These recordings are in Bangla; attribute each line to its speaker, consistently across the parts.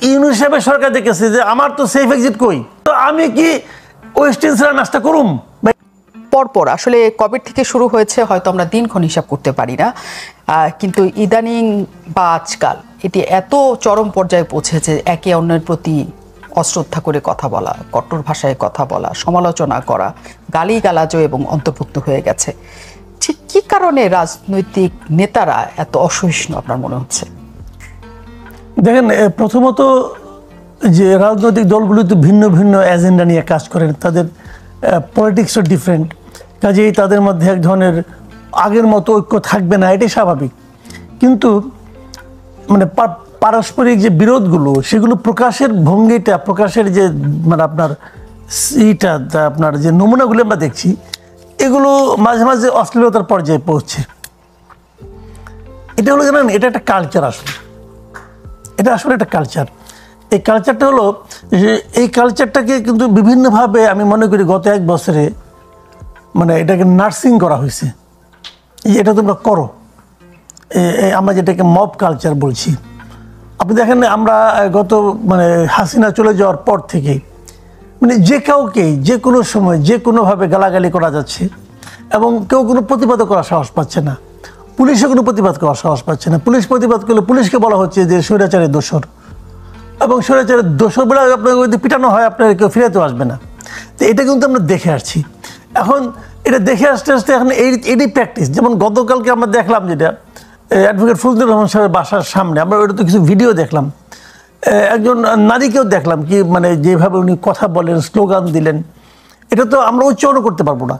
Speaker 1: ইউনূস সাহেবের সরকার দেখেছে যে আমার তো সেফ এক্সিট কই, তো আমি কি ওয়েস্ট ইন্ডিজরা নাস্তা করুম?
Speaker 2: পরপর আসলে কবে থেকে শুরু হয়েছে হয়তো আমরা দিনক্ষণ হিসাব করতে পারি না, কিন্তু ইদানিং বা আজকাল এটি এত চরম পর্যায়ে পৌঁছেছে, একে অন্যের প্রতি অশ্রদ্ধা করে কথা বলা, কট্টর ভাষায় কথা বলা, সমালোচনা করা, গালিগালাজও এবং অন্তর্ভুক্ত হয়ে গেছে। ঠিক কী কারণে রাজনৈতিক নেতারা এত অসহিষ্ণু আপনার মনে হচ্ছে?
Speaker 1: দেখেন, প্রথমত যে রাজনৈতিক দলগুলি তো ভিন্ন ভিন্ন এজেন্ডা নিয়ে কাজ করেন, তাদের পলিটিক্সও ডিফারেন্ট, কাজেই তাদের মধ্যে এক ধরনের আগের মতো ঐক্য থাকবে না, এটাই স্বাভাবিক। কিন্তু মানে পারস্পরিক যে বিরোধগুলো সেগুলো প্রকাশের ভঙ্গিটা, প্রকাশের যে মানে আপনার এইটা আপনার যে নমুনাগুলো আমরা দেখছি, এগুলো মাঝে মাঝে অশ্লীলতার পর্যায়ে পৌঁছছে। এটা হলো জানেন, এটা একটা কালচার, আসলে এটা আসলে একটা কালচার। এই কালচারটা হলো যে এই কালচারটাকে কিন্তু বিভিন্নভাবে আমি মনে করি গত এক বছরে মানে এটাকে নার্সিং করা হয়েছে। এটা তোমরা করো, আমরা যেটাকে মব কালচার বলছি। আপনি দেখেন, আমরা গত মানে হাসিনা চলে যাওয়ার পর থেকে মানে যে কাউকেই যে কোনো সময় যে কোনোভাবে গালাগালি করা যাচ্ছে, এবং কেউ কোনো প্রতিবাদ করার সাহস পাচ্ছে না, পুলিশও কোনো প্রতিবাদ করার সাহস পাচ্ছে না। পুলিশ প্রতিবাদ করলে পুলিশকে বলা হচ্ছে যে স্বৈরাচারের দোষর, এবং স্বৈরাচারের দোষর বলে আপনাকে যদি পিটানো হয় আপনার কেউ ফিরেতেও আসবে না। তো এটা কিন্তু আমরা দেখে আসছি। এখন এটা দেখে আসতে আসতে এখন এটি প্র্যাকটিস। যেমন গতকালকে আমরা দেখলাম যেটা অ্যাডভোকেট ফজলুর রহমান সাহেবের বাসার সামনে, আমরা ওটা তো কিছু ভিডিও দেখলাম, একজন নারীকেও দেখলাম কি মানে যেভাবে উনি কথা বলেন, স্লোগান দিলেন, এটা তো আমরা উচ্চারণ করতে পারবো না।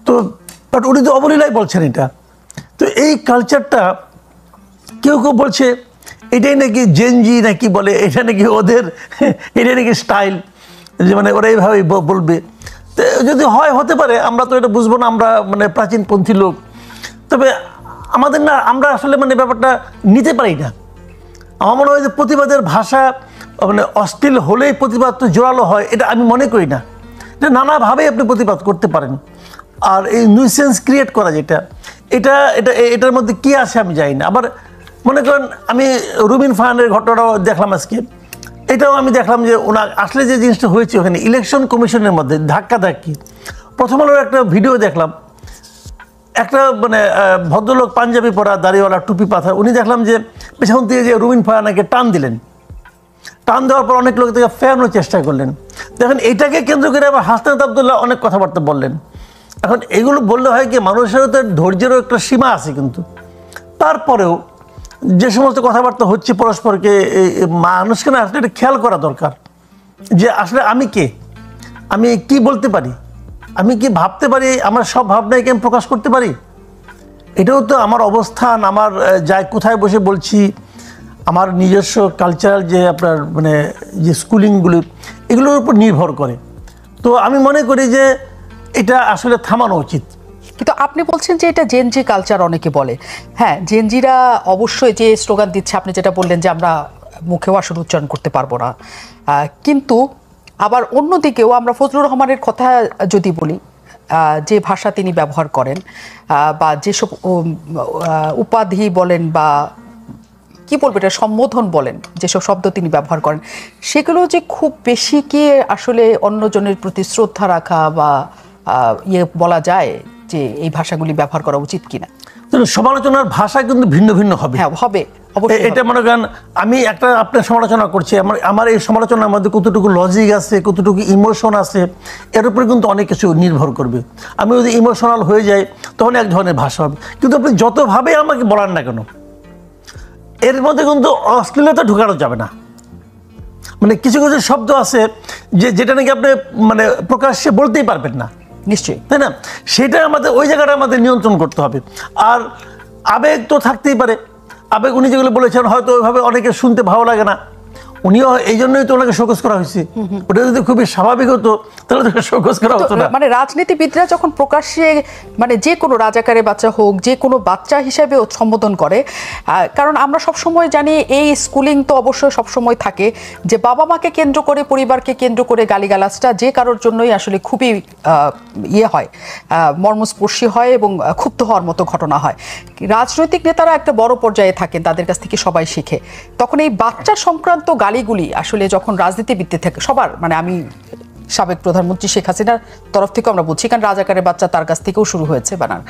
Speaker 1: তো বাট উনি তো অবলীলায় বলছেন এটা। তো এই কালচারটা কেউ কেউ বলছে এটাই নাকি জেনজি নাকি বলে, এটা নাকি ওদের, এটাই নাকি স্টাইল, যে মানে ওরা এইভাবেই বলবে। তো যদি হয় হতে পারে, আমরা তো এটা বুঝবো না, আমরা মানে প্রাচীনপন্থী লোক। তবে আমাদের না, আমরা আসলে মানে ব্যাপারটা নিতে পারি না। আমার মনে হয় যে প্রতিবাদের ভাষা মানে অশ্লীল হলেই প্রতিবাদ তো জোরালো হয়, এটা আমি মনে করি না। এটা নানাভাবেই আপনি প্রতিবাদ করতে পারেন। আর এই নিউসেন্স ক্রিয়েট করা যেটা, এটার মধ্যে কী আছে আমি জানি না। আবার মনে করেন আমি রুবিন ফাহানের ঘটনাটাও দেখলাম আজকে, এটাও আমি দেখলাম যে ওনার আসলে যে জিনিসটা হয়েছে ওখানে ইলেকশন কমিশনের মধ্যে ধাক্কাধাক্কি। প্রথম আলোর একটা ভিডিও দেখলাম, একটা মানে ভদ্রলোক পাঞ্জাবি পরা, দাড়িওয়ালা, টুপি পাথর, উনি দেখলাম যে পেছন থেকে যে রুবিন ফাহানাকে টান দিলেন। টান দেওয়ার পর অনেক লোক থেকে ফেরানোর চেষ্টা করলেন। দেখেন, এটাকে কেন্দ্র করে আবার হাসনাত আবদুল্লাহ অনেক কথাবার্তা বললেন। এখন এগুলো বললে হয় কি, মানুষেরও তো ধৈর্যেরও একটা সীমা আছে, কিন্তু তারপরেও যে সমস্ত কথাবার্তা হচ্ছে পরস্পরকে, মানুষকে না আসলে এটা খেয়াল করা দরকার যে আসলে আমি কে, আমি কি বলতে পারি, আমি কি ভাবতে পারি, আমার সব ভাবনাকে আমি প্রকাশ করতে পারি। এটাও তো আমার অবস্থান, আমার যাই কোথায় বসে বলছি, আমার নিজস্ব কালচারাল যে আপনার মানে যে স্কুলিংগুলি, এগুলোর উপর নির্ভর করে। তো আমি মনে করি যে এটা আসলে থামানো উচিত।
Speaker 2: কিন্তু আপনি বলছেন যে এটা জেনজি কালচার, অনেকে বলে। হ্যাঁ, জেনজিরা অবশ্যই যে স্লোগান দিচ্ছে, আপনি যেটা বললেন যে আমরা মুখেও আসলে উচ্চারণ করতে পারবো না, কিন্তু আবার অন্যদিকেও আমরা ফজলুর রহমানের কথা যদি বলি, যে ভাষা তিনি ব্যবহার করেন বা যেসব উপাধি বলেন বা কি বলবো এটা সম্বোধন বলেন, যেসব শব্দ তিনি ব্যবহার করেন, সেগুলো যে খুব বেশি কি আসলে অন্যজনের প্রতি শ্রদ্ধা রাখা বা বলা যায় যে এই ভাষাগুলি ব্যবহার করা উচিত কিনা?
Speaker 1: সমালোচনার ভাষা কিন্তু ভিন্ন ভিন্ন হবে।
Speaker 2: হ্যাঁ, হবে।
Speaker 1: এটা মনে করেন আমি একটা আপনার সমালোচনা করছি, আমার এই সমালোচনার মধ্যে কতটুকু লজিক আছে, কতটুকু ইমোশন আছে, এর উপরে কিন্তু অনেক কিছু নির্ভর করবে। আমি যদি ইমোশনাল হয়ে যাই তখন এক ধরনের ভাষা হবে, কিন্তু আপনি যতভাবে আমাকে বলার না কেন, এর মধ্যে কিন্তু অশ্লীলতা ঢুকানো যাবে না। মানে কিছু কিছু শব্দ আছে যেটা নাকি আপনি মানে প্রকাশ্যে বলতেই পারবেন না,
Speaker 2: নিশ্চয়ই,
Speaker 1: তাই না? সেটা আমাদের ওই জায়গাটা আমাদের নিয়ন্ত্রণ করতে হবে। আর আবেগ তো থাকতেই পারে, আবেগ উনি যেগুলো বলেছেন হয়তো ওইভাবে অনেকে শুনতে ভালো লাগে না, উনিও এই জন্যই তো ওনাকে শোকজ করা হয়েছে। ওটা যদি খুবই স্বাভাবিক হতো তাহলে তো শোকজ করা হতো না।
Speaker 2: মানে রাজনীতিবিদরা যখন প্রকাশ্যে মানে যে কোনো রাজাকারের বাচ্চা হোক, যে কোনো বাচ্চা হিসেবে সম্বোধন করে, কারণ আমরা সবসময় জানি এই স্কুলিং তো অবশ্যই সবসময় থাকে যে বাবা মাকে কেন্দ্র করে, পরিবারকে কেন্দ্র করে গালিগালাজটা যে কারোর জন্যই আসলে খুবই হয়, মর্মস্পর্শী হয় এবং ক্ষুব্ধ হওয়ার মতো ঘটনা হয়। রাজনৈতিক নেতারা একটা বড় পর্যায়ে থাকেন, তাদের কাছ থেকে সবাই শিখে, তখন এই বাচ্চা সংক্রান্ত গালিগুলি আসলে যখন রাজনীতিবিদদের থেকে সবার, মানে আমি সাবেক প্রধানমন্ত্রী শেখ হাসিনার তরফ থেকেও আমরা বলছি, কারণ রাজাকারের বাচ্চা তার কাছ থেকেও শুরু হয়েছে বানান,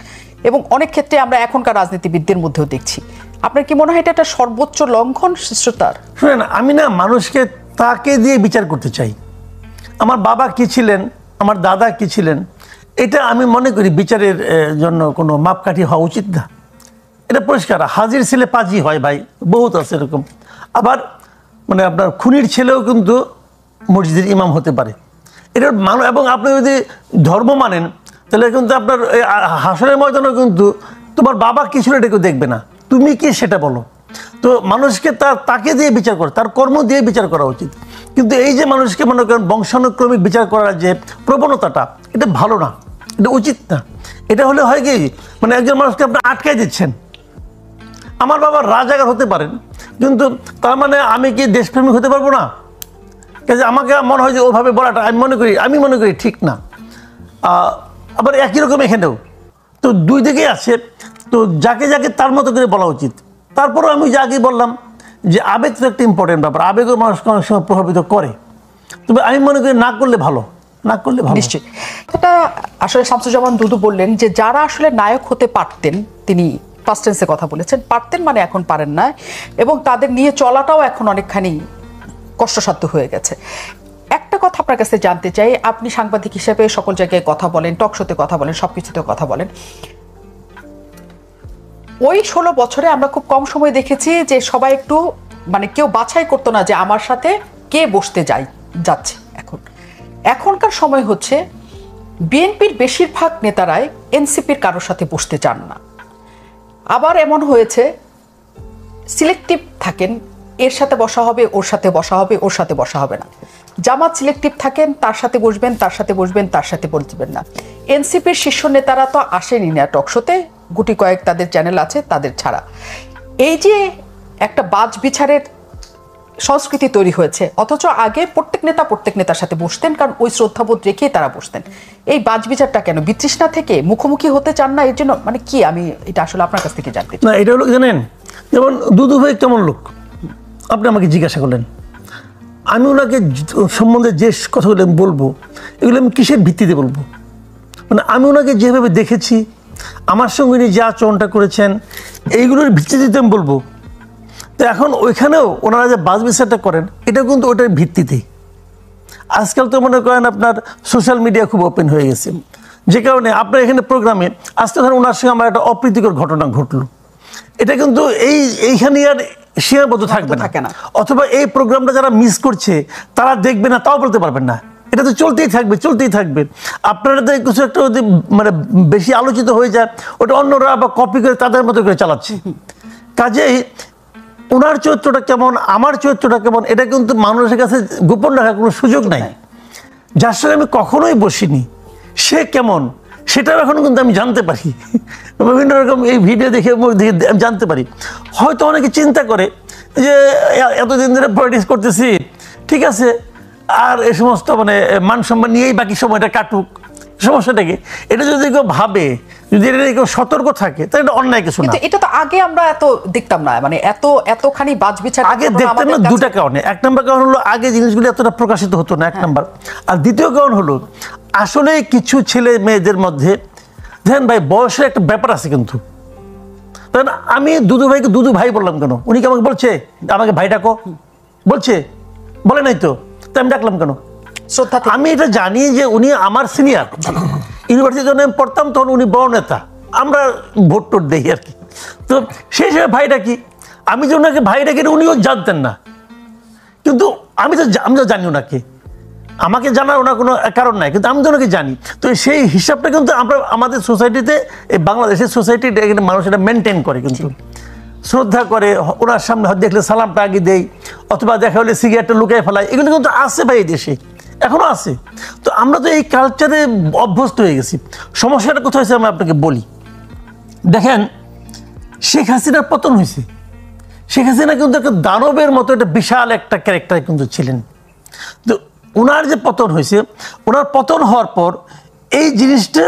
Speaker 2: এবং অনেক ক্ষেত্রে আমরা এখনকার রাজনীতিবিদদের মধ্যেও দেখছি। আপনার কি মনে হয় এটা একটা সর্বোচ্চ লঙ্ঘন শিষ্টতার?
Speaker 1: শুনেন, আমি না মানুষকে তাকে দিয়ে বিচার করতে চাই। আমার বাবা কি ছিলেন, আমার দাদা কি ছিলেন, এটা আমি মনে করি বিচারের জন্য কোনো মাপকাঠি হওয়া উচিত না। এটা পরিষ্কার, হাজির ছেলে পাজি হয় ভাই, বহুত আছে এরকম। আবার মানে আপনার খুনির ছেলেও কিন্তু মসজিদের ইমাম হতে পারে। এটা মানুষ, এবং আপনি যদি ধর্ম মানেন তাহলে কিন্তু আপনার হাসরের ময়দানেও কিন্তু তোমার বাবা কি ছিল এটা কেউ দেখবে না, তুমি কি সেটা বলো। তো মানুষকে তাকে দিয়ে বিচার করে, তার কর্ম দিয়ে বিচার করা উচিত। কিন্তু এই যে মানুষকে মনে করেন বংশানুক্রমিক বিচার করার যে প্রবণতাটা, এটা ভালো না, এটা উচিত না। এটা হলে হয় কি, মানে একজন মানুষকে আপনি আটকাই দিচ্ছেন। আমার বাবা রাজাকার হতে পারেন, কিন্তু তার মানে আমি কি দেশপ্রেমিক হতে পারবো না? কাজে আমাকে মনে হয় যে ওভাবে বলাটা আমি মনে করি ঠিক না। আবার একই রকম এখানেও তো দুই দিকেই আছে। তো যাকে যাকে তার মতো করে বলা উচিত। তারপরেও আমি যে আগে বললাম যে আবেগ তো একটা ইম্পর্টেন্ট ব্যাপার, আবেগও মানুষকে অনেক সময় প্রভাবিত করে। তবে আমি মনে করি না করলে ভালো, না করলে ভালো।
Speaker 2: নিশ্চয়ই। এটা আসলে শামসুজ্জামান দুদু বললেন যে যারা আসলে নায়ক হতে পারতেন, তিনি ফার্স্ট টেন্সে কথা বলেছেন, পারতেন মানে এখন পারেন না, এবং তাদের নিয়ে চলাটাও এখন অনেকখানি কষ্টসাধ্য হয়ে গেছে। একটা কথা আপনার কাছে জানতে চাই, আপনি সাংবাদিক হিসেবে সকল জায়গায় কথা বলেন, টক শোতে কথা বলেন, সবকিছুতে কথা বলেন। ওই 16 বছরে আমরা খুব কম সময় দেখেছি যে সবাই একটু মানে কেউ বাছাই করতো না যে আমার সাথে কে বসতে যাচ্ছে। এখনকার সময় হচ্ছে বিএনপির বেশিরভাগ নেতারাই এনসিপির কারোর সাথে বসতে চান না। আবার এমন হয়েছে সিলেক্টিভ থাকেন, এর সাথে বসা হবে, ওর সাথে বসা হবে, ওর সাথে বসা হবে না। জামাত সিলেক্টিভ থাকেন, তার সাথে বসবেন, তার সাথে বসবেন, তার সাথে বসবেন না। এনসিপির শীর্ষ নেতারা তো আসেনি না টকশোতে, গুটি কয়েক তাদের চ্যানেল আছে তাদের ছাড়া। এই যে একটা বাজ বিচারের সংস্কৃতি তৈরি হয়েছে, অথচ আগে প্রত্যেক নেতার সাথে বসতেন, কারণ ওই শ্রদ্ধাবোধ রেখেই তারা বসতেন। এই বাজ বিচারটা কেন? বিতৃষ্ণা থেকে, মুখোমুখি হতে চান না, এর জন্য মানে কি? আমি এটা আসলে আপনার কাছ থেকে জানতে চাই।
Speaker 1: না, এটা হলো জানেন, যেমন দুদু ভাই কেমন লোক আপনি আমাকে জিজ্ঞাসা করলেন, আমি ওনাকে সম্বন্ধে যে কথাগুলো আমি বলবো এগুলো আমি কিসের ভিত্তিতে বলবো? মানে আমি ওনাকে যেভাবে দেখেছি, আমার সঙ্গে উনি যে আচরণটা করেছেন, এইগুলোর ভিত্তিতে আমি বলবো। তো এখন ওইখানেও ওনারা যে বাজ বিচারটা করেন, এটা কিন্তু ওইটার ভিত্তিতেই। আজকাল তো মনে করেন আপনার সোশ্যাল মিডিয়া খুব ওপেন হয়ে গেছে, যে কারণে আপনার এখানে প্রোগ্রামে আসতে ধরেন ওনার সঙ্গে আমার একটা অপ্রীতিকর ঘটনা ঘটলো, এটা কিন্তু এইখানে আর সীমাবদ্ধ থাকবে না। অথবা এই প্রোগ্রামটা যারা মিস করছে তারা দেখবে না, তাও বলতে পারবেন না। এটা তো চলতেই থাকবে। আপনারা তো কিছু একটা যদি মানে বেশি আলোচিত হয়ে যায়, ওটা অন্যরা বা কপি করে তাদের মতো করে চালাচ্ছে। কাজেই ওনার চরিত্রটা কেমন, আমার চরিত্রটা কেমন, এটা কিন্তু মানুষের কাছে গোপন রাখার কোনো সুযোগ নাই। যার সঙ্গে আমি কখনোই বসিনি সে কেমন, সেটাও এখন কিন্তু আমি জানতে পারি। বিভিন্ন রকম এই ভিডিও দেখে আমি জানতে পারি। হয়তো অনেকে চিন্তা করে যে এতদিন ধরে পলিটিক্স করতেছি, ঠিক আছে, আর এই সমস্ত মানে মান সম্মান নিয়েই বাকি সময়টা কাটুক, সমস্যাটাকে। এটা যদি কেউ ভাবে, যদি এটা কেউ সতর্ক থাকে, তাহলে এটা অন্যায় কিছু না।
Speaker 2: এটা তো আগে আমরা এত দেখতাম না, মানে এতখানি বাজবিচার
Speaker 1: আগে দেখতাম না দুটা কারণে। এক নম্বর কারণ হলো আগে জিনিসগুলো এতটা প্রকাশিত হতো না, এক নম্বর। আর দ্বিতীয় কারণ হলো আসলে কিছু ছেলে মেয়েদের মধ্যে দেখেন ভাই, বয়সের একটা ব্যাপার আছে কিন্তু। আমি দুদু ভাইকে দুদু ভাই বললাম কেন? উনি কি আমাকে বলছে আমাকে ভাই ডাকো? বলে নাই তো আমি ডাকলাম কেন? আমি এটা জানি যে উনি আমার সিনিয়র, ইউনিভার্সিটি যখন আমি পড়তাম তখন উনি বড় নেতা, আমরা ভোট টোট দেই আর কি। তো সেই হিসেবে ভাই ডাকি। আমি যে ওনাকে ভাই ডাকি উনিও জানতেন না, কিন্তু আমি তো জানি ওনাকে, আমাকে জানার ওনার কোনো কারণ নাই, কিন্তু আমি তো ওনাকে জানি। তো সেই হিসাবটা কিন্তু আমরা আমাদের সোসাইটিতে, এই বাংলাদেশের সোসাইটিতে এখানে মানুষ এটা মেনটেন করে, কিন্তু শ্রদ্ধা করে, ওনার সামনে দেখলে সালামটা আগে দেয়, অথবা দেখা হলে সিগারেটটা লুকিয়ে ফেলায়, এগুলো কিন্তু আছে ভাই, এই দেশে এখনো আছে। তো আমরা তো এই কালচারে অভ্যস্ত হয়ে গেছি। সমস্যাটা কোথায় হয়েছে আমি আপনাকে বলি। দেখেন, শেখ হাসিনার পতন হয়েছে। শেখ হাসিনা কিন্তু একটা দানবের মতো একটা বিশাল একটা ক্যারেক্টার কিন্তু ছিলেন। তো ওনার যে পতন হয়েছে, ওনার পতন হওয়ার পর এই জিনিসটা,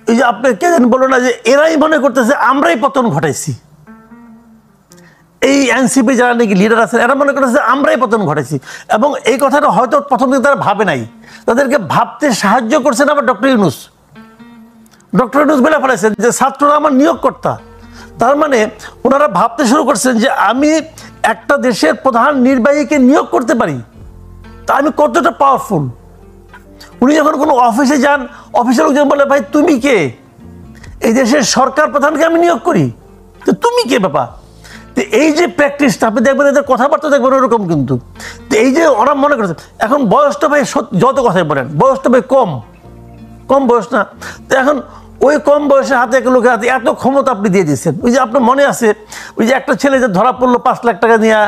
Speaker 1: এই যে আপনি কে বলো না যে এরাই মনে করতেছে আমরাই পতন ঘটাইছি। এই এনসিপি যারা নাকি লিডার আছেন এরা মনে করেছে আমরাই পতন ঘটেছি, এবং এই কথাটা হয়তো প্রথম দিন তারা ভাবে নাই, তাদেরকে ভাবতে সাহায্য করছেন আবার ডক্টর ইউনূস। ডক্টর ইউনূস বলে ফেলেছেন যে ছাত্ররা আমার নিয়োগকর্তা। তার মানে ওনারা ভাবতে শুরু করছেন যে আমি একটা দেশের প্রধান নির্বাহীকে নিয়োগ করতে পারি, তা আমি কতটা পাওয়ারফুল। উনি যখন কোনো অফিসে যান, অফিসের লোকজন বলে ভাই তুমি কে, এই দেশের সরকার প্রধানকে আমি নিয়োগ করি, তো তুমি কে বাবা। তো এই যে প্র্যাকটিসটা আপনি দেখবেন, এদের কথাবার্তা দেখবেন ওরকম, কিন্তু তো এই যে ওরা মনে করেছে এখন বয়সটা ভাই যত কথাই বলেন বয়সটা ভাই কম বয়স না, তো এখন ওই কম বয়সে হাতে এক লোকের হাতে এত ক্ষমতা আপনি দিয়ে দিচ্ছেন। ওই যে আপনার মনে আছে ওই যে একটা ছেলে যে ধরা পড়লো 5 লাখ টাকা নিয়ে,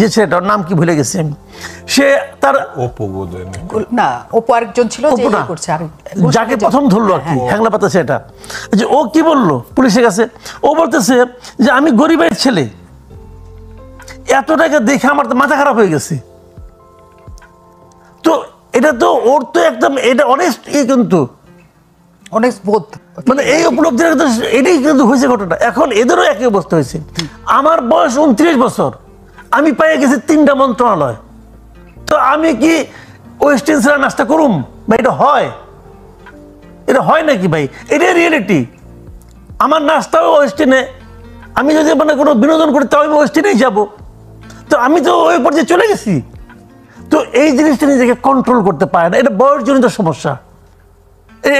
Speaker 1: যে ছেলেটার নাম কি ভুলে গেছি আমি, সে তার
Speaker 2: না অপু আরেকজন ছিল যে এই করছে, আর
Speaker 1: যাকে প্রথম ধরলো আর কি হ্যাংলা পাতা সেটা, যে ও কি বললো পুলিশের কাছে, ও বলতেছে যে আমি গরিবের ছেলে, এত টাকা দেখে আমার তো মাথা খারাপ হয়ে গেছে। তো এটা তো ওর তো একদম এটা অনেস্ট কিন্তু
Speaker 2: অনেক বোধ,
Speaker 1: মানে এই উপলব্ধি এটাই কিন্তু হয়েছে ঘটনা। এখন এদেরও একই অবস্থা হয়েছে। আমার বয়স 29 বছর, আমি পেয়ে গেছি 3টা মন্ত্রণালয়, তো আমি কি ওয়েস্টার্ন ছাড়া নাস্তা করুম বা এটা হয় নাকি ভাই? এটাই রিয়েলিটি। আমার নাস্তাও ওয়েস্টার্নে, আমি যদি মানে কোনো বিনোদন করি তাও আমি ওয়েস্টার্নেই যাবো, তো আমি তো ওই পর্যায়ে চলে গেছি। তো এই জিনিসটা নিজেকে কন্ট্রোল করতে পারে না, এটা বয়সজনিত সমস্যা,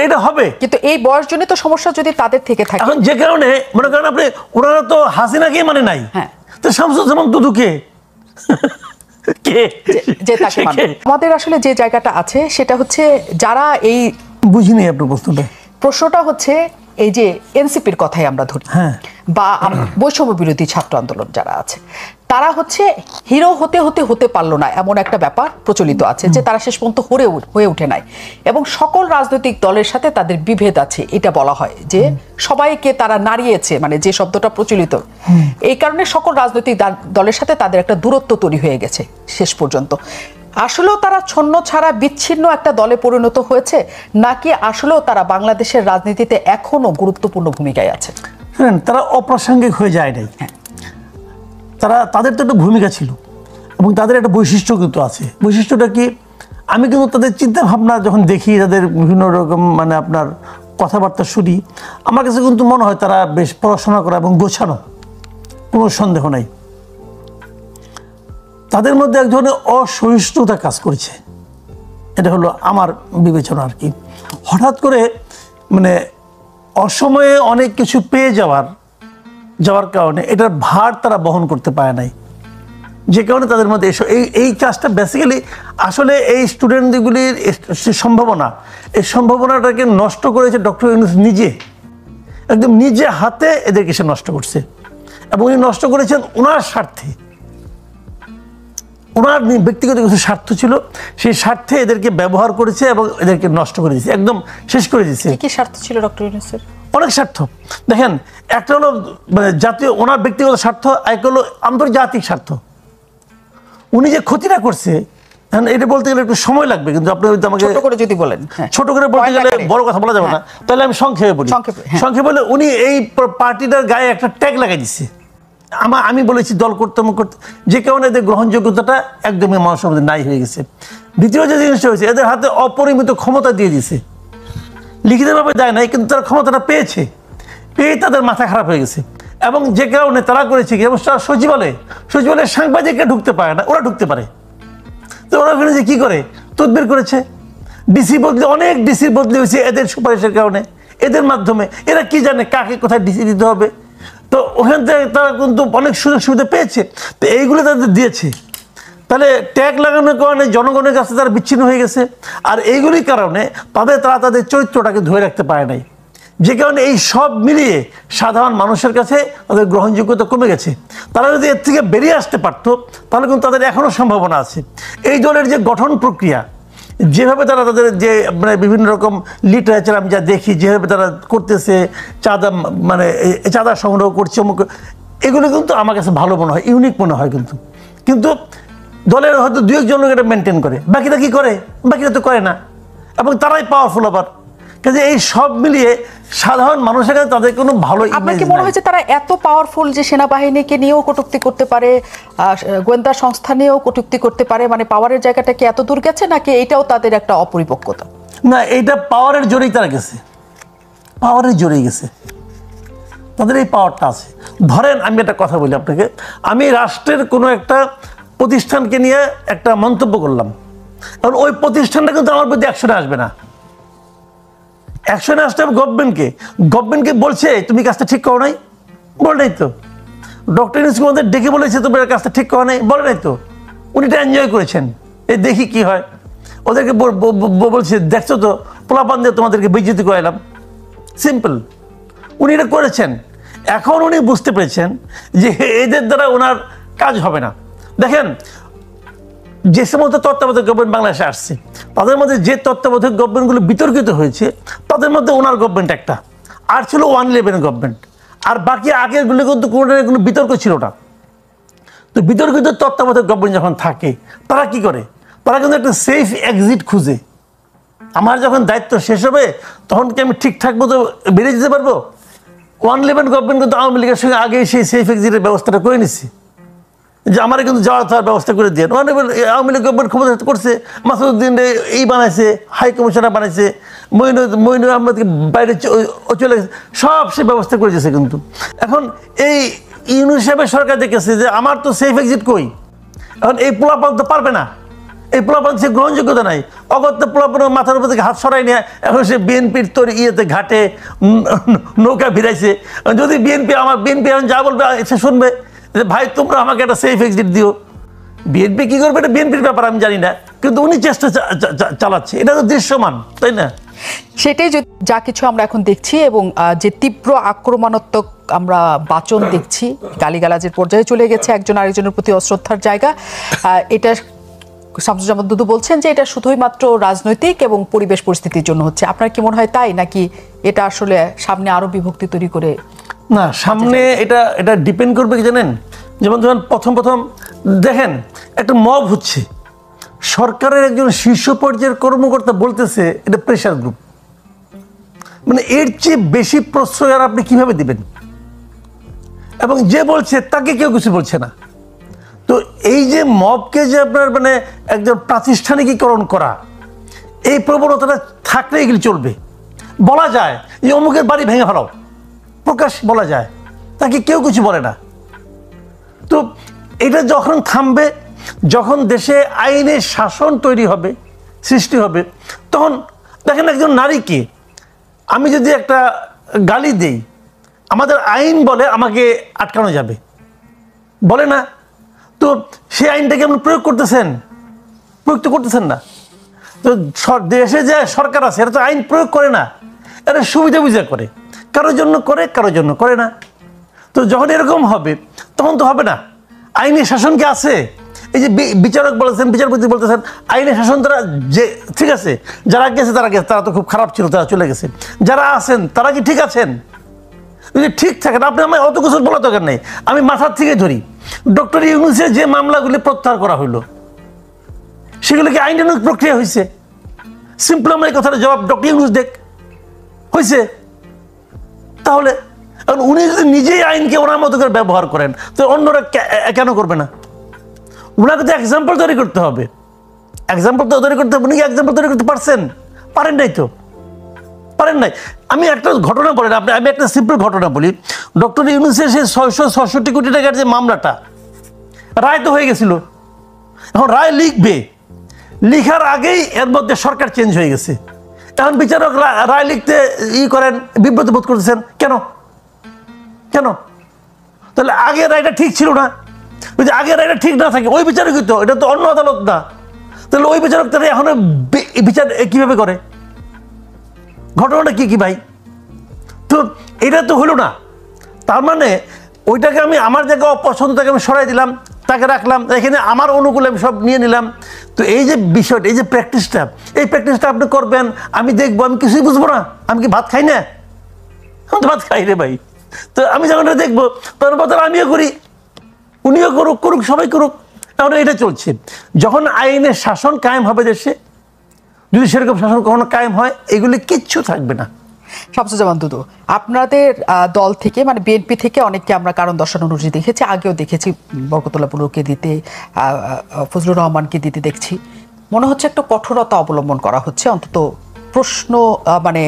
Speaker 1: এটা হবে।
Speaker 2: কিন্তু এই বয়সজনিত সমস্যা যদি তাদের থেকে থাকে,
Speaker 1: এখন যে কারণে মনে করেন আপনি, ওনারা তো হাসিনাকে মানে নাই,
Speaker 2: হ্যাঁ,
Speaker 1: তো শামসুজ্জামান দুদুকে
Speaker 2: যে তাকে মানে। আমাদের আসলে যে জায়গাটা আছে সেটা হচ্ছে যারা এই
Speaker 1: বুঝিনি আপনার
Speaker 2: প্রশ্নটা হচ্ছে এই যে এনসিপির কথাই আমরা ধরি,
Speaker 1: হ্যাঁ,
Speaker 2: বা বৈষম্য বিরোধী ছাত্র আন্দোলন যারা আছে, তারা হচ্ছে হিরো হতে পারলো না এমন একটা ব্যাপার প্রচলিত আছে, যে তারা শেষ পর্যন্ত হয়ে উঠে নাই, এবং সকল রাজনৈতিক দলের সাথে তাদের বিভেদ আছে। এটা বলা হয় যে সবাইকে তারা নাড়িয়েছে, মানে যে শব্দটা প্রচলিত, এই কারণে সকল রাজনৈতিক দলের সাথে তাদের একটা দূরত্ব তৈরি হয়ে গেছে শেষ পর্যন্ত। আসলেও তারা ছন্ন ছাড়া বিচ্ছিন্ন একটা দলে পরিণত হয়েছে, নাকি আসলেও তারা বাংলাদেশের রাজনীতিতে এখনো গুরুত্বপূর্ণ ভূমিকায় আছে?
Speaker 1: তারা অপ্রাসঙ্গিক হয়ে যায় নাই, তাদের তো একটা ভূমিকা ছিল, এবং তাদের একটা বৈশিষ্ট্য কিন্তু আছে। বৈশিষ্ট্যটা কি? আমি কিন্তু তাদের চিন্তা ভাবনা যখন দেখি, তাদের বিভিন্ন রকম মানে আপনার কথাবার্তা শুনি, আমার কাছে কিন্তু মনে হয় তারা বেশ পড়াশোনা করা এবং গোছানো, কোনো সন্দেহ নাই। তাদের মধ্যে এক ধরনের অসহিষ্ণুতা কাজ করেছে, এটা হলো আমার বিবেচনা আর কি। হঠাৎ করে মানে অসময়ে অনেক কিছু পেয়ে যাওয়ার কারণে এটার ভার তারা বহন করতে পারে নাই, যে কারণে তাদের মধ্যে এই কাজটা বেসিক্যালি আসলে এই স্টুডেন্টগুলির এই সম্ভাবনাটাকে নষ্ট করেছে ডক্টর ইউনূস নিজে, একদম নিজে হাতে এদেরকে সে নষ্ট করছে, এবং উনি নষ্ট করেছেন ওনার স্বার্থে, ওনার ব্যক্তিগত কিছু স্বার্থ ছিল, সেই স্বার্থে এদেরকে ব্যবহার করেছে এবং এদেরকে নষ্ট করে দিয়েছে, একদম শেষ করে দিয়েছে।
Speaker 2: কি স্বার্থ ছিল ডক্টর ইউনূসের?
Speaker 1: অনেক স্বার্থ। দেখেন, একটা হলো মানে জাতীয়, ওনার ব্যক্তিগত স্বার্থ, এক হলো আন্তর্জাতিক স্বার্থ। উনি যে ক্ষতিটা করছে, এটা বলতে গেলে একটু সময় লাগবে, কিন্তু আপনি আমাকে
Speaker 2: ছোট করে যদি বলেন,
Speaker 1: ছোট করে বলতে গেলে বড় কথা বলা যাবে না, তাহলে আমি সংক্ষেপে বলি। সংক্ষেপে বলে উনি এই পার্টিটার গায়ে একটা ট্যাগ লাগাই দিচ্ছে, আমি বলেছি দল করতে, যে কারণে এদের গ্রহণযোগ্যতাটা একদমই মানুষের মধ্যে নাই হয়ে গেছে। দ্বিতীয় যে জিনিসটা হয়েছে, এদের হাতে অপরিমিত ক্ষমতা দিয়ে দিছে, লিখিতভাবে দেয় নাই, কিন্তু তারা ক্ষমতাটা পেয়ে তাদের মাথা খারাপ হয়ে গেছে, এবং যে কারণে তারা করেছে কি, সচিবালয়ে সাংবাদিকরা ঢুকতে পারে না, ওরা ঢুকতে পারে। তো ওরা ওখানে যে কি করে তদবির করেছে, অনেক ডিসি বদলি হয়েছে এদের সুপারিশের কারণে, এদের মাধ্যমে। এরা কি জানে কাকে কোথায় ডিসি দিতে হবে, তো ওখান থেকে তারা কিন্তু অনেক সুযোগ সুবিধা পেয়েছে, তো এইগুলো তাদের দিয়েছে। তাহলে ট্যাগ লাগানোর কারণে জনগণের কাছে তারা বিচ্ছিন্ন হয়ে গেছে, আর এইগুলির কারণে তারা তাদের চরিত্রটাকে ধরে রাখতে পারে নাই, যে কারণে এই সব মিলিয়ে সাধারণ মানুষের কাছে তাদের গ্রহণযোগ্যতা কমে গেছে। তারা যদি এর থেকে বেরিয়ে আসতে পারতো, তাহলে কিন্তু তাদের এখনও সম্ভাবনা আছে। এই দলের যে গঠন প্রক্রিয়া, যেভাবে তারা তাদের যে মানে বিভিন্ন রকম লিটারেচার আমি যা দেখি, যেভাবে তারা করতেছে, চাঁদা সংগ্রহ করছে, এগুলো কিন্তু আমার কাছে ভালো মনে হয়, ইউনিক মনে হয়। কিন্তু দলের হয়তো 2-1 জন লোক এটা মেনটেন করে, বাকিরা কি করে? বাকিরা তো করে না, এবং তারাই পাওয়ারফুল আবার। কাজে এই সব মিলিয়ে সাধারণ মানুষের কাছে তাদের কোনো ভালো
Speaker 2: আপনার
Speaker 1: ইমেজ
Speaker 2: কি মনে
Speaker 1: নাই।
Speaker 2: হয়েছে তারা এত পাওয়ারফুল যে সেনাবাহিনীকে নিয়েও কটূক্তি করতে পারে, গোয়েন্দা সংস্থা নিয়েও কটূক্তি করতে পারে? মানে পাওয়ারের জায়গাটা কি এত দূর গেছে, নাকি এটাও তাদের একটা অপরিপক্কতা?
Speaker 1: না, এইটা পাওয়ারের জোরেই তারা গেছে, পাওয়ারের জোরেই গেছে, তাদের এই পাওয়ারটা আছে। ধরেন আমি একটা কথা বলি আপনাকে, আমি রাষ্ট্রের কোনো একটা প্রতিষ্ঠানকে নিয়ে একটা মন্তব্য করলাম, কারণ ওই প্রতিষ্ঠানটা কিন্তু আমার প্রতি অ্যাকশনে আসবে না, অ্যাকশনে আসতে হবে গভর্নমেন্টকে। গভর্নমেন্টকে বলছে তুমি কাজটা ঠিক করো নাই, বল নাই তো। ডক্টর ইউনূস আমাদের ডেকে বলেছে তোমার কাজটা ঠিক করো নাই, বলে নাই তো। উনি এটা এনজয় করেছেন, এই দেখি কি হয়। ওদেরকে বলছে দেখছো তো পোলাপান দিয়ে তোমাদেরকে বেইজ্জতি করাইলাম, সিম্পল। উনি এটা করেছেন। এখন উনি বুঝতে পেরেছেন যে এদের দ্বারা ওনার কাজ হবে না। দেখেন, যে সমস্ত তত্ত্বাবধায়ক গভর্নমেন্ট বাংলাদেশে আসছে, তাদের মধ্যে যে তত্ত্বাবধায়ক গভর্নমেন্টগুলো বিতর্কিত হয়েছে, তাদের মধ্যে ওনার গভর্নমেন্ট একটা, আর ছিল 111 গভর্নমেন্ট, আর বাকি আগেরগুলো কিন্তু কোনো বিতর্ক ছিল না। তো বিতর্কিত তত্ত্বাবধায়ক গভর্নমেন্ট যখন থাকে, তারা কি করে? তারা কিন্তু একটা সেফ এক্সিট খুঁজে। আমার যখন দায়িত্ব শেষ হবে তখন কি আমি ঠিকঠাক মতো বেরিয়ে যেতে পারবো? 111 গভর্নমেন্ট কিন্তু আওয়ামী লীগের সঙ্গে আগে সেই সেফ এক্সিটের ব্যবস্থাটা করে নিচ্ছে, যে আমার কিন্তু যাওয়ার থাকার ব্যবস্থা করে দিয়ে। আওয়ামী লীগ গভর্নমেন্ট ক্ষমতা করছে, মাসুদ্দিন এই বানাইছে, হাই কমিশনার বানাইছে, মইনুর আহমেদকে বাইরে চলে গেছে, সব সে ব্যবস্থা করে দিয়েছে। কিন্তু এখন এই ইউনূস সাহেবের সরকার দেখেছে যে আমার তো সেফ এক্সিট কই, এখন এই পোলাপান তো পারবে না, এই পোলাপান সে গ্রহণযোগ্যতা নাই। অগত্য পোলাপান মাথার উপর থেকে হাত সরাই নিয়ে এখন সে বিএনপির তোর ইয়েতে ঘাটে নৌকা ভিড়াইছে। যদি বিএনপি এখন যা বলবে সে শুনবে যে ভাই তোমরা আমাকে একটা সেফ এক্সিট দিও। বিএনপি কি করবে এটা বিএনপির ব্যাপার, আমি জানি না, কিন্তু উনি চেষ্টা চালাচ্ছে, এটা তো দৃশ্যমান, তাই না?
Speaker 2: সেটাই যা কিছু আমরা এখন দেখছি, এবং যে তীব্র আক্রমণাত্মক আমরা বাচন দেখছি, গালিগালাজের পর্যায়ে চলে গেছে, একজন আরেকজনের প্রতি অশ্রদ্ধার জায়গা। এটা শামসুজ্জামান দুদু বলছেন যে এটা শুধুই মাত্র রাজনৈতিক এবং পরিবেশ পরিস্থিতির জন্য হচ্ছে। আপনার কি মনে হয় তাই, নাকি এটা আসলে সামনে আরো বিভক্তি তৈরি করে?
Speaker 1: না, সামনে এটা ডিপেন্ড করবে কি জানেন, যেমন ধরেন প্রথম দেখেন একটা মব হচ্ছে, সরকারের একজন শীর্ষ পর্যায়ের কর্মকর্তা বলতেছে এটা প্রেশার গ্রুপ, মানে এর চেয়ে বেশি প্রশ্রয় আর আপনি কিভাবে দিবেন? এবং যে বলছে তাকে কেউ কিছু বলছে না। তো এই যে মবকে যে আপনার মানে একজন প্রাতিষ্ঠানিকীকরণ করা, এই প্রবণতাটা থাকলে এগুলি চলবে। বলা যায় যে অমুকের বাড়ি ভেঙে ফেলাও, প্রকাশ বলা যায়, তাকে কেউ কিছু বলে না। তো এটা যখন থামবে, যখন দেশে আইনের শাসন তৈরি হবে, সৃষ্টি হবে, তখন দেখেন একজন নারীকে আমি যদি একটা গালি দেই, আমাদের আইন বলে আমাকে আটকানো যাবে, বলে না? তো সেই আইনটাকে আপনি প্রয়োগ তো করতেছেন না। তো দেশে যে সরকার আছে এটা তো আইন প্রয়োগ করে না, এটা সুবিধা বুঝা করে, কারোর জন্য করে, কারোর জন্য করে না। তো যখন এরকম হবে তখন তো হবে না। আইনের শাসন কি আছে? এই যে বিচারক বলেছেন, বিচারপতি বলতেছেন আইনের শাসন তারা, যে ঠিক আছে যারা গেছে তারা তো খুব খারাপ ছিল, তারা চলে গেছে। যারা আছেন তারা কি ঠিক আছেন? যদি ঠিক থাকেন, আপনি আমায় অত কিছু বলা দরকার নেই, আমি মাথার থেকে ধরি। ডক্টর ইউনূসের যে মামলাগুলি প্রত্যাহার করা হইলো, সেগুলো কি আইনানুগ প্রক্রিয়া হয়েছে? সিম্পল আমার এই কথাটা জবাব ডক্টর ইউনূস দেখ, হয়েছে? তাহলে উনি যদি নিজেই আইনকে ওনার মতো করে ব্যবহার করেন, তো অন্যরা কেন করবে না? ওনাকে তো এক্সাম্পল তৈরি করতে হবে, উনি কি এক্সাম্পল তৈরি করতে পারছেন? পারেন নাই তো, পারেন নাই। আমি একটা ঘটনা বলেন, আমি একটা সিম্পল ঘটনা বলি। ডক্টর ইউনূসের সেই 666 কোটি টাকার যে মামলাটা, রায় তো হয়ে গেছিল, এখন রায় লিখবে, লিখার আগেই এর মধ্যে সরকার চেঞ্জ হয়ে গেছে। এখন বিচারক রায় লিখতে করেন, বিব্রত বোধ করতেছেন কেন? তাহলে আগের রায়টা ঠিক ছিল না? যদি আগের রায়টা ঠিক না থাকে, ওই বিচারকই তো, এটা তো অন্য আদালত না, তাহলে ওই বিচারক তারা এখন বিচার কিভাবে করে? ঘটনাটা কি ভাই? তো এটা তো হলো না। তার মানে ওইটাকে আমি আমার জায়গায় অপছন্দ, তাকে আমি সরাই দিলাম, তাকে রাখলাম, এখানে আমার অনুকূলে আমি সব নিয়ে নিলাম। তো এই যে বিষয়টা, এই যে প্র্যাকটিসটা আপনি করবেন, আমি দেখবো, আমি কিছুই বুঝবো না, আমি কি ভাত খাই না? আমি তো ভাত খাই রে ভাই। তো আমি যখন দেখবো তখন কথা আমিও করি, উনিও করুক, সবাই করুক। এখন এটা চলছে। যখন আইনের শাসন কায়েম হবে দেশে, যদি সেরকম শাসন কখনো কায়েম হয়, এগুলি কিচ্ছু থাকবে না।
Speaker 2: শামসুজ্জামান দুদু, আপনাদের দল থেকে মানে বিএনপি থেকে অনেককে আমরা কারণ দর্শানোর রুচি দেখেছি, আগেও দেখেছি, বরকতুল্লাহ বুলুকে দিতে, ফজলুর রহমানকে দিতে দেখছি। মনে হচ্ছে একটা কঠোরতা অবলম্বন করা হচ্ছে, অন্তত প্রশ্ন মানে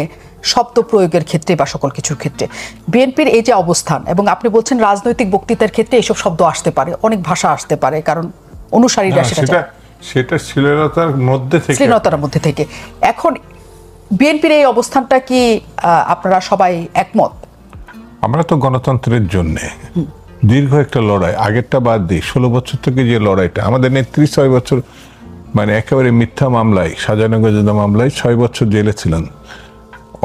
Speaker 2: শব্দ প্রয়োগের ক্ষেত্রে বা সকল কিছুর ক্ষেত্রে। বিএনপির এই যে অবস্থান, এবং আপনি বলছেন রাজনৈতিক বক্তৃতার ক্ষেত্রে এইসব শব্দ আসতে পারে, অনেক ভাষা আসতে পারে, কারণ অনুসারীরা
Speaker 3: সেটা শ্লীলতার মধ্যে থেকে।
Speaker 2: এখন বিএনপির এই অবস্থানটা কি আপনারা সবাই একমত?
Speaker 3: আমরা তো গণতন্ত্রের জন্য দীর্ঘ একটা লড়াই, আগেরটা বাদ দিই, 16 বছর থেকে যে লড়াইটা আমাদের নেত্রী 6 বছর মানে একেবারে মিথ্যা মামলায়, সাজানো গোজানো মামলায় 6 বছর জেলে ছিলেন।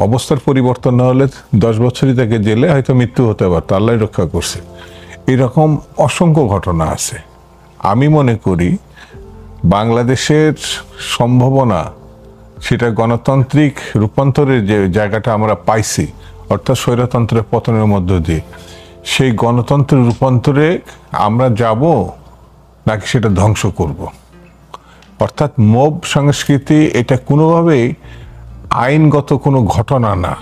Speaker 3: অবস্থার পরিবর্তন না হলে 10 বছরই তাকে জেলে হয়তো মৃত্যু হতে পারত, আল্লাহ রক্ষা করছে। এরকম অসংখ্য ঘটনা আছে। আমি মনে করি বাংলাদেশের সম্ভাবনা, সেটা গণতান্ত্রিক রূপান্তরের যে জায়গাটা আমরা পাইছি, অর্থাৎ স্বৈরতন্ত্রের পতনের মধ্য দিয়ে, সেই গণতন্ত্রের রূপান্তরে আমরা যাব নাকি সেটা ধ্বংস করব। অর্থাৎ মব সংস্কৃতি এটা কোনোভাবেই আইনগত কোনো ঘটনা না।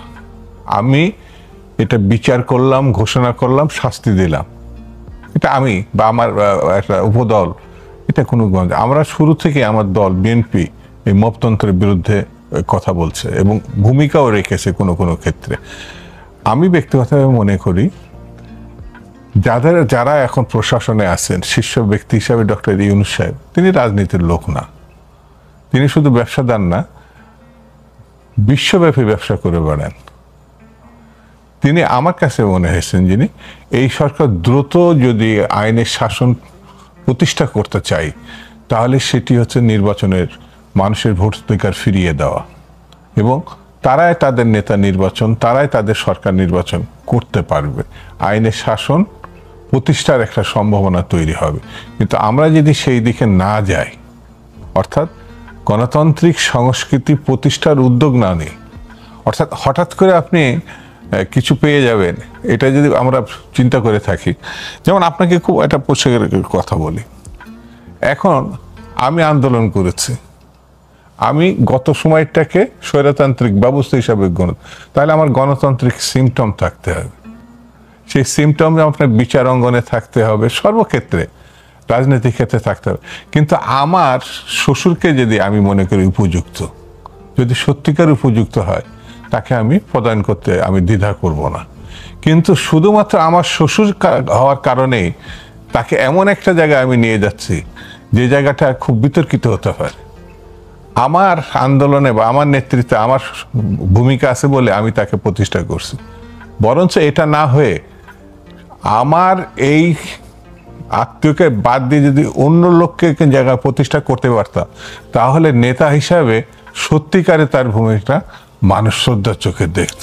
Speaker 3: আমি এটা বিচার করলাম, ঘোষণা করলাম, শাস্তি দিলাম, এটা আমি বা আমার একটা উপদল, এটা কোনো, আমরা শুরু থেকে আমার দল বিএনপি এই মবতন্ত্রের বিরুদ্ধে কথা বলছে এবং ভূমিকাও রেখেছে কোনো কোনো ক্ষেত্রে। আমি ব্যক্তিগতভাবে মনে করি যারা এখন প্রশাসনে আছেন, শীর্ষ ব্যক্তি হিসাবে ডক্টর ইউনূস সাহেব, তিনি রাজনীতির লোক না, তিনি শুধু ব্যবসাদার না, বিশ্বব্যাপী ব্যবসা করে বেড়ান। তিনি আমার কাছে মনে হয়েছেন যিনি এই সরকার দ্রুত যদি আইনের শাসন প্রতিষ্ঠা করতে চাই, তাহলে সেটি হচ্ছে নির্বাচনের মানুষের ভোটাধিকার ফিরিয়ে দেওয়া, এবং তারাই তাদের নেতা নির্বাচন, তারাই তাদের সরকার নির্বাচন করতে পারবে। আইনের শাসন প্রতিষ্ঠার একটা সম্ভাবনা তৈরি হবে। কিন্তু আমরা যদি সেই দিকে না যাই, অর্থাৎ গণতান্ত্রিক সংস্কৃতি প্রতিষ্ঠার উদ্যোগ না নিই, অর্থাৎ হঠাৎ করে আপনি কিছু পেয়ে যাবেন, এটা যদি আমরা চিন্তা করে থাকি, যেমন আপনাকে খুব একটা পোশাকের কথা বলি, এখন আমি আন্দোলন করেছি, আমি গত সময়টাকে স্বৈরতান্ত্রিক ব্যবস্থা হিসাবে তাহলে আমার গণতান্ত্রিক সিমটম থাকতে হবে, সেই সিমটম আপনার বিচার অঙ্গনে থাকতে হবে, সর্বক্ষেত্রে রাজনৈতিক ক্ষেত্রে থাকতে হবে। কিন্তু আমার শ্বশুরকে যদি আমি মনে করি উপযুক্ত, যদি সত্যিকার উপযুক্ত হয়, তাকে আমি প্রদান করতে আমি দ্বিধা করব না। কিন্তু শুধুমাত্র আমার শ্বশুর হওয়ার কারণেই তাকে এমন একটা জায়গায় আমি নিয়ে যাচ্ছি যে জায়গাটা খুব বিতর্কিত হতে পারে। আমার আন্দোলনে বা আমার নেতৃত্বে আমার ভূমিকা আছে বলে আমি তাকে প্রতিষ্ঠা করছি। বরঞ্চ এটা না হয়ে আমার এই আত্মীয়কে বাদ দিয়ে যদি অন্য লোককে জায়গায় প্রতিষ্ঠা করতে পারতাম, তাহলে নেতা হিসাবে সত্যিকারে তার ভূমিকা মানুষ শ্রদ্ধার চোখে দেখত।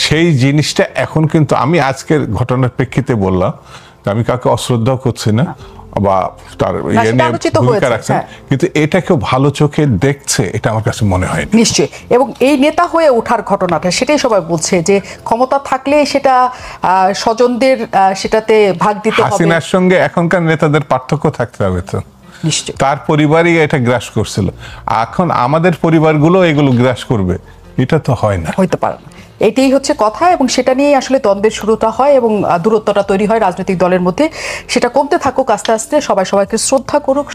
Speaker 3: সেই জিনিসটা এখন কিন্তু আমি আজকের ঘটনার প্রেক্ষিতে বললাম, আমি কাউকে অশ্রদ্ধা করছি না বা তার ভূমিকা রাখছেন, কিন্তু এটা কেউ ভালো চোখে দেখছে এটা আমার কাছে মনে হয়
Speaker 2: নিশ্চয়ই। এবং এই নেতা হয়ে ওঠার ঘটনাটা, সেটাই সবাই বলছে যে ক্ষমতা থাকলে সেটা স্বজনদের সেটাতে ভাগ দিতে হবে।
Speaker 3: হাসিনার সঙ্গে এখনকার নেতাদের পার্থক্য থাকতে হবে তো,
Speaker 2: নিশ্চয়ই
Speaker 3: তার পরিবারই এটা গ্রাস করছিল, এখন আমাদের পরিবারগুলো এগুলো গ্রাস করবে, এটা তো হয় না,
Speaker 2: হইতে পারে না। এটাই হচ্ছে কথা, এবং সেটা নিয়েই আসলে দ্বন্দ্বের শুরুটা হয় এবং দূরত্বটা তৈরি হয় রাজনৈতিক দলের মধ্যে। সেটা কমতে থাকুক আস্তে আস্তে, সবাই সবাইকে শ্রদ্ধা করুক।